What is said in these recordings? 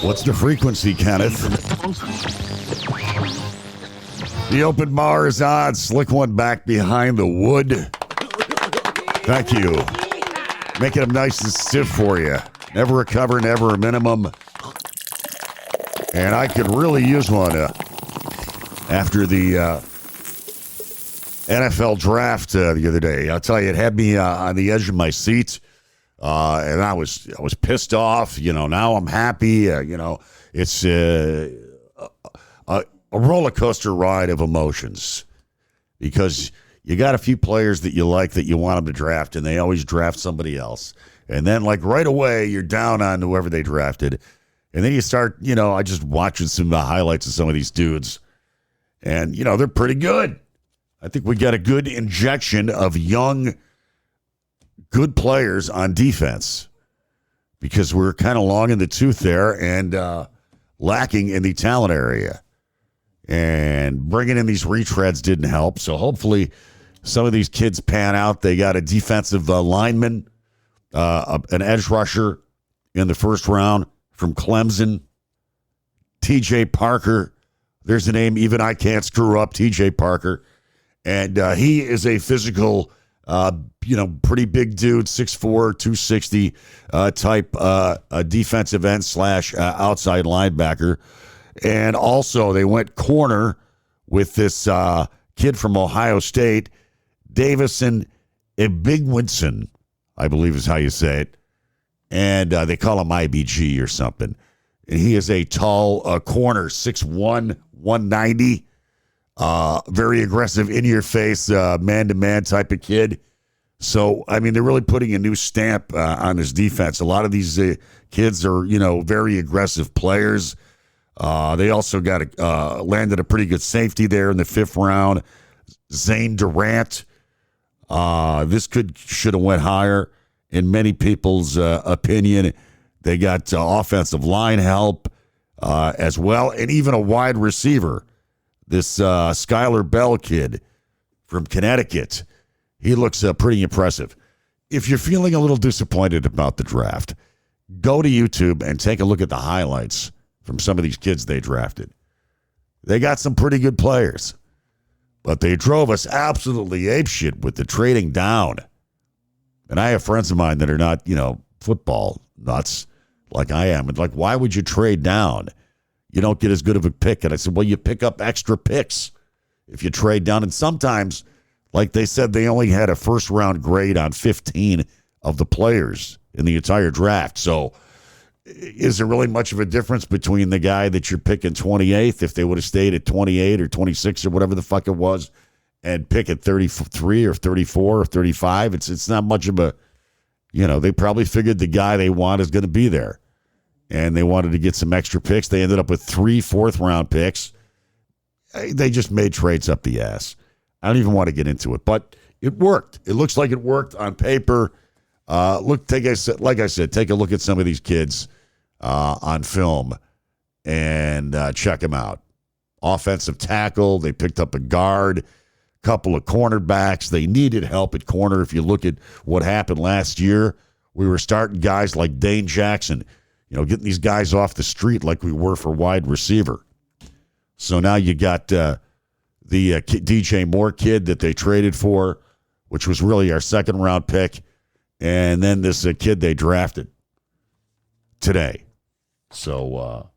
What's the frequency, Kenneth? The open bar is on. Slick one back behind the wood. Thank you. Making them nice and stiff for you. Never a cover, never a minimum. And I could really use one after the NFL draft the other day. I'll tell you, it had me on the edge of my seat. And I was pissed off. Now I'm happy. It's a roller coaster ride of emotions because you got a few players that you like that you want them to draft, and they always draft somebody else. And then, right away, you're down on whoever they drafted. And then you start, I just watching some highlights of some of these dudes. And, they're pretty good. I think we got a good injection of young good players on defense because we're kind of long in the tooth there and lacking in the talent area. And bringing in these retreads didn't help. So hopefully some of these kids pan out. They got a defensive lineman, an edge rusher in the first round from Clemson, TJ Parker. There's a name even I can't screw up, TJ Parker. And he is a physical pretty big dude, 6'4", 260 type defensive end / outside linebacker. And also they went corner with this kid from Ohio State, Davison Ibigwinson, I believe is how you say it. And they call him IBG or something. And he is a tall corner, 6'1", 190. Very aggressive, in-your-face, man-to-man type of kid. So, they're really putting a new stamp on this defense. A lot of these kids are, very aggressive players. They also got landed a pretty good safety there in the 5th round. Zane Durant. This should have went higher. In many people's opinion, they got offensive line help as well, and even a wide receiver. This Skylar Bell kid from Connecticut, he looks pretty impressive. If you're feeling a little disappointed about the draft, go to YouTube and take a look at the highlights from some of these kids they drafted. They got some pretty good players, but they drove us absolutely apeshit with the trading down. And I have friends of mine that are not, football nuts like I am. And why would you trade down? You don't get as good of a pick. And I said, well, you pick up extra picks if you trade down. And sometimes, like they said, they only had a first-round grade on 15 of the players in the entire draft. So is there really much of a difference between the guy that you're picking 28th, if they would have stayed at 28 or 26 or whatever the fuck it was, and pick at 33 or 34 or 35? It's not much of a, they probably figured the guy they want is going to be there. And they wanted to get some extra picks. They ended up with 3 fourth-round picks. They just made trades up the ass. I don't even want to get into it, but it worked. It looks like it worked on paper. Like I said, take a look at some of these kids on film and check them out. Offensive tackle, they picked up a guard, couple of cornerbacks. They needed help at corner. If you look at what happened last year, we were starting guys like Dane Jackson, getting these guys off the street like we were for wide receiver. So now you got the DJ Moore kid that they traded for, which was really our second-round pick, and then this kid they drafted today. So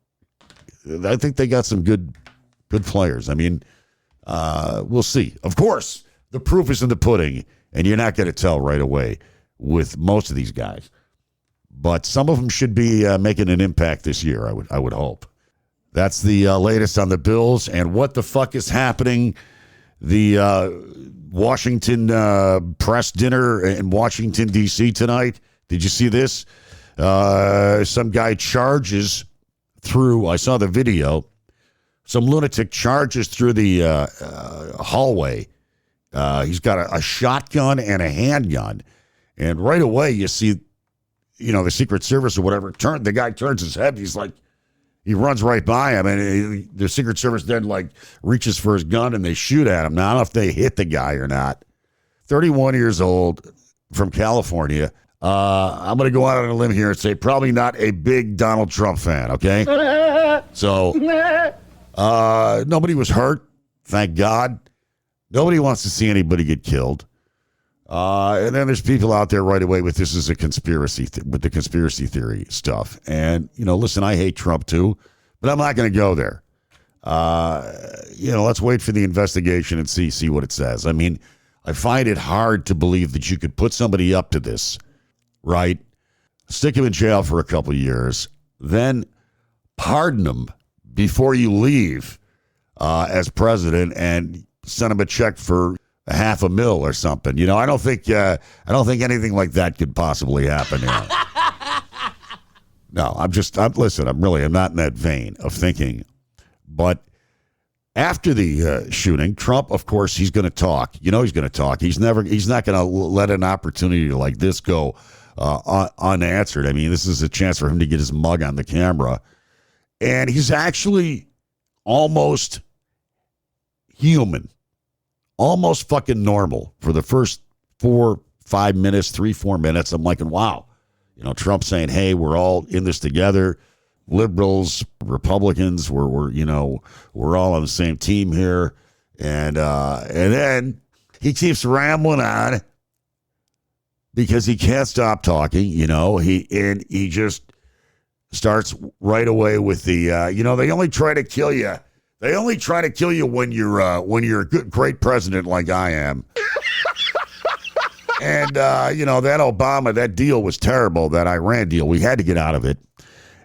I think they got some good players. We'll see. Of course, the proof is in the pudding, and you're not going to tell right away with most of these guys. But some of them should be making an impact this year, I would hope. That's the latest on the Bills. And what the fuck is happening? The Washington press dinner in Washington, D.C. tonight. Did you see this? Some guy charges through, I saw the video, some lunatic charges through the hallway. He's got a shotgun and a handgun. And right away you see, the Secret Service or whatever, the guy turns his head. He's like, he runs right by him, and the Secret Service then reaches for his gun and they shoot at him. Now, I don't know if they hit the guy or not. 31 years old, from California. I'm going to go out on a limb here and say probably not a big Donald Trump fan, okay? So, nobody was hurt, thank God. Nobody wants to see anybody get killed. And then there's people out there right away with this is a conspiracy, with the conspiracy theory stuff. And, listen, I hate Trump too, but I'm not going to go there. Let's wait for the investigation and see what it says. I mean, I find it hard to believe that you could put somebody up to this, right? Stick him in jail for a couple of years, then pardon him before you leave as president and send him a check for $500,000 or something. I don't think anything like that could possibly happen. No, I'm not in that vein of thinking. But after the shooting, Trump, of course, he's going to talk. He's going to talk. He's not going to let an opportunity like this go unanswered. I mean, this is a chance for him to get his mug on the camera. And he's actually almost human, almost fucking normal for the first 4-5 minutes, 3-4 minutes. I'm like, wow, Trump saying, hey, we're all in this together. Liberals, Republicans, we're all on the same team here. And then he keeps rambling on because he can't stop talking, he just starts right away with the, they only try to kill you. They only try to kill you when you're a good, great president like I am. And, that Obama, that deal was terrible, that Iran deal. We had to get out of it.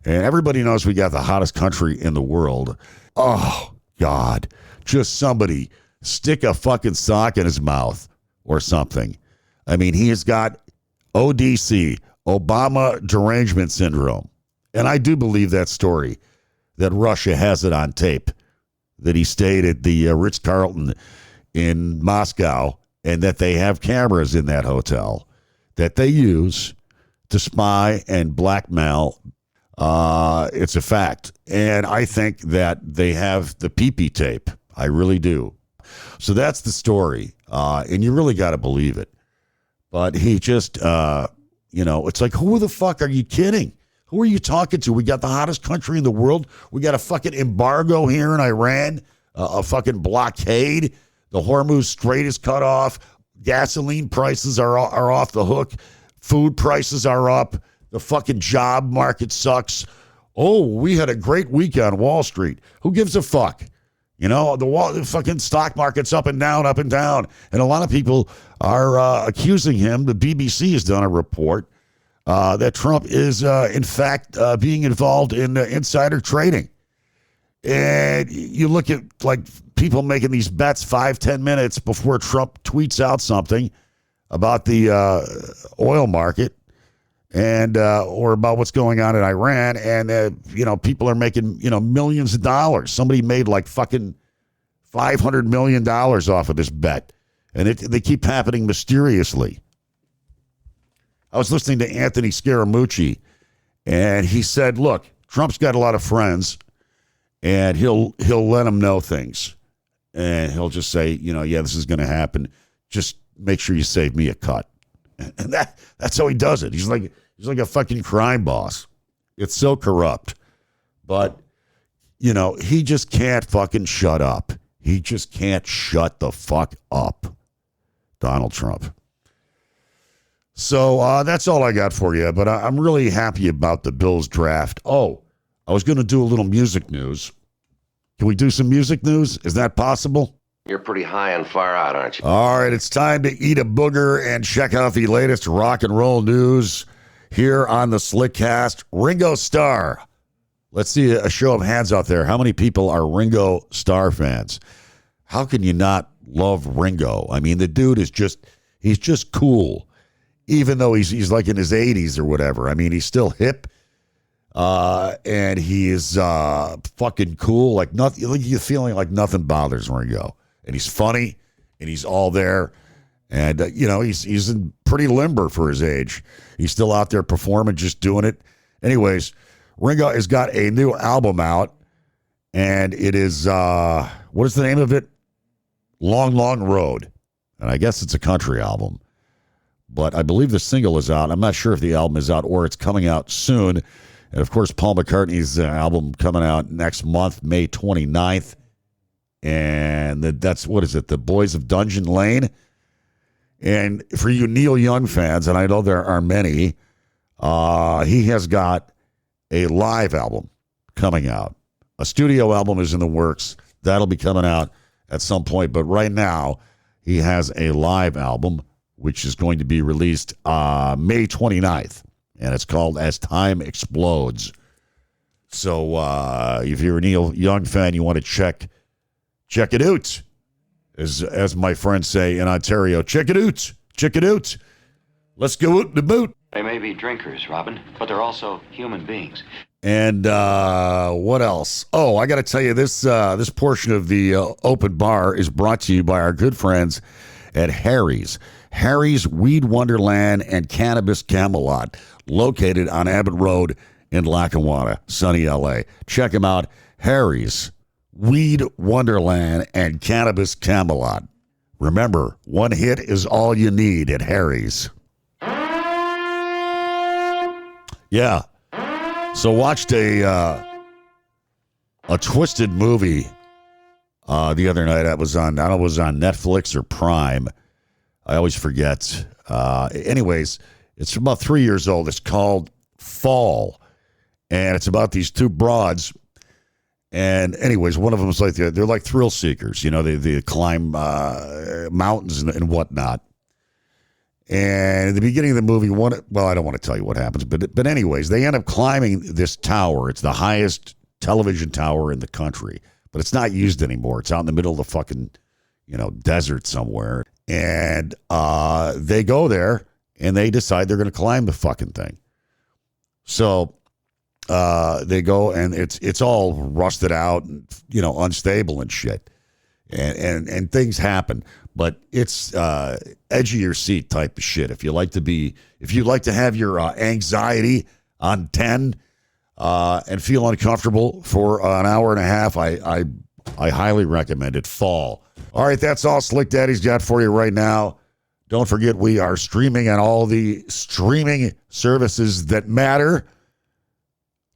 And everybody knows we got the hottest country in the world. Oh, God. Just somebody stick a fucking sock in his mouth or something. I mean, he has got ODC, Obama derangement syndrome. And I do believe that story, that Russia has it on tape, that he stayed at the Ritz-Carlton in Moscow and that they have cameras in that hotel that they use to spy and blackmail. It's a fact. And I think that they have the pee-pee tape. I really do. So that's the story. And you really got to believe it. But he just, it's like, who the fuck are you kidding? Who are you talking to? We got the hottest country in the world. We got a fucking embargo here in Iran, a fucking blockade. The Hormuz Strait is cut off. Gasoline prices are off the hook. Food prices are up. The fucking job market sucks. Oh, we had a great week on Wall Street. Who gives a fuck? The fucking stock market's up and down, up and down. And a lot of people are accusing him. The BBC has done a report that Trump is, in fact, being involved in insider trading. And you look at, like, people making these bets 5-10 minutes before Trump tweets out something about the oil market. And or about what's going on in Iran, and people are making millions of dollars. Somebody made like fucking $500 million off of this bet, and they keep happening mysteriously. I was listening to Anthony Scaramucci, and he said, "Look, Trump's got a lot of friends, and he'll let them know things, and he'll just say, yeah, this is going to happen. Just make sure you save me a cut." And that's how he does it. He's like a fucking crime boss. It's so corrupt. But, he just can't fucking shut up. He just can't shut the fuck up, Donald Trump. So that's all I got for you. But I'm really happy about the Bills draft. Oh, I was going to do a little music news. Can we do some music news? Is that possible? You're pretty high and far out, aren't you? All right, it's time to eat a booger and check out the latest rock and roll news here on the Slickcast. Ringo Starr. Let's see a show of hands out there. How many people are Ringo Starr fans? How can you not love Ringo? I mean, the dude is he's just cool, even though he's like in his 80s or whatever. I mean, he's still hip. And he is fucking cool. Like nothing, like you're feeling like nothing bothers Ringo. And he's funny, and he's all there. And, he's pretty limber for his age. He's still out there performing, just doing it. Anyways, Ringo has got a new album out, and it is, what is the name of it? Long, Long Road. And I guess it's a country album. but I believe the single is out. I'm not sure if the album is out or it's coming out soon. And, of course, Paul McCartney's album coming out next month, May 29th. And that's, what is it, The Boys of Dungeon Lane? And for you Neil Young fans, and I know there are many, he has got a live album coming out. A studio album is in the works. That'll be coming out at some point. But right now, he has a live album, which is going to be released May 29th. And it's called As Time Explodes. So if you're a Neil Young fan, you want to check it out. As my friends say in Ontario, check it out. Check it out. Let's go out the boot. They may be drinkers, Robin, but they're also human beings. And what else? Oh, I got to tell you, this portion of the open bar is brought to you by our good friends at Harry's. Harry's Weed Wonderland and Cannabis Camelot, located on Abbott Road in Lackawanna, sunny LA. Check them out. Harry's Weed Wonderland and Cannabis Camelot. Remember, one hit is all you need at Harry's. Yeah. So watched a twisted movie the other night. It was on, I don't know if it was on Netflix or Prime. I always forget. Anyways, it's about 3 years old. It's called Fall. And it's about these two broads. And anyways, one of them is like, they're like thrill seekers. You know, they climb mountains and whatnot. And at the beginning of the movie, I don't want to tell you what happens, but anyways, they end up climbing this tower. It's the highest television tower in the country, but it's not used anymore. It's out in the middle of the fucking, desert somewhere. And they go there and they decide they're going to climb the fucking thing. So they go and it's all rusted out and, unstable and shit. And things happen, but it's edge of your seat type of shit. If you like to have your anxiety on 10 and feel uncomfortable for an hour and a half, I highly recommend it. Fall. All right, that's all Slick Daddy's got for you right now. Don't forget, we are streaming on all the streaming services that matter,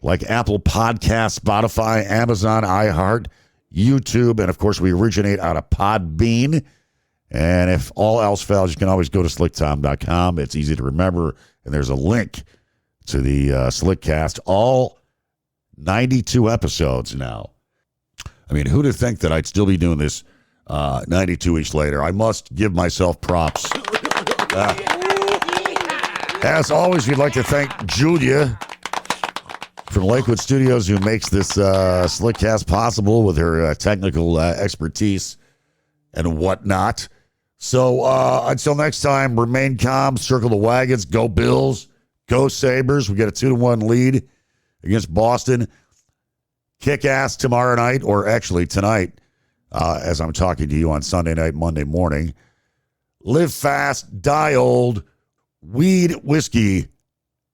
like Apple Podcasts, Spotify, Amazon, iHeart, YouTube, and of course we originate out of Podbean. And if all else fails, you can always go to slicktom.com. It's easy to remember, and there's a link to the Slickcast, all 92 episodes now. I mean, who'd have think that I'd still be doing this 92 weeks later? I must give myself props. As always, we'd like to thank Julia from Lakewood Studios, who makes this Slickcast possible with her technical expertise and whatnot. So until next time, remain calm, circle the wagons, go Bills, go Sabres. We get a 2-1 lead against Boston. Kick ass tomorrow night, or actually tonight, as I'm talking to you on Sunday night, Monday morning. Live fast, die old, weed, whiskey,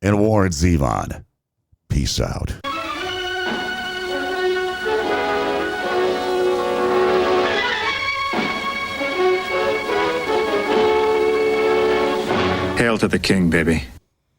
and Warren Zevon. Peace out. Hail to the king, baby.